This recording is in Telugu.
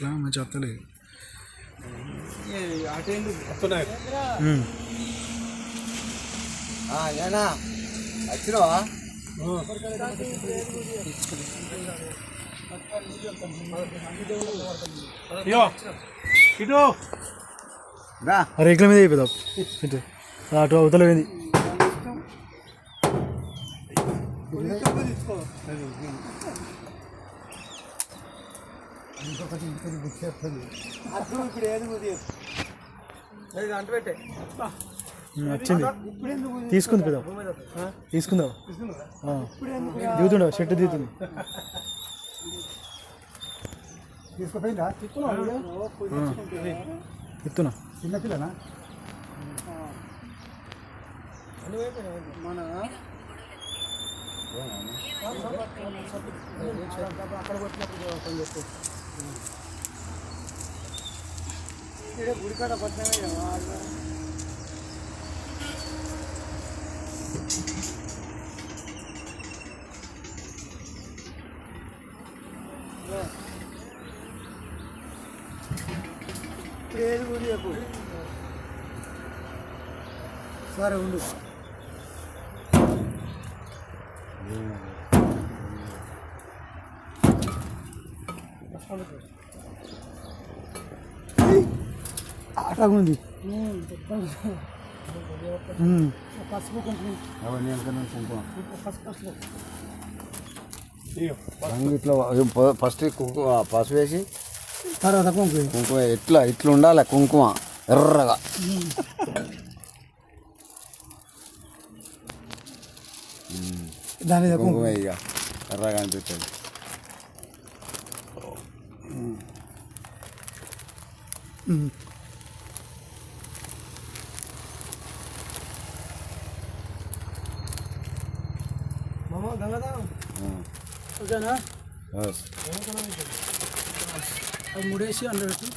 ఎట్లా మంచి వస్తలేదు. వచ్చినావా? రేట్ల మీద అయిపోతావు ఇటు అటు అవతల పోయింది. వచ్చింది తీసుకుంది పెద్ద తీసుకుందావు దిగుతుండవు షర్ట్ దిగుతుంది. ఎత్తున్నా చిన్నపిల్లనా మన గుడికాడ పట్టినమే ఏది గుడి చెప్పు. సరే ఉండు. ఆట ఉంది పసుపు ఇట్లా ఫస్ట్ కుంకుమ పసుపు వేసి తర్వాత కుంకుమ ఇట్లా ఉండాలి. కుంకుమ ఎర్రగా దాని కుంకుమ ఇక ఎర్రగా అనిపిస్తుంది. ఓకేనా? అది ముడేసి అందులో పెట్టి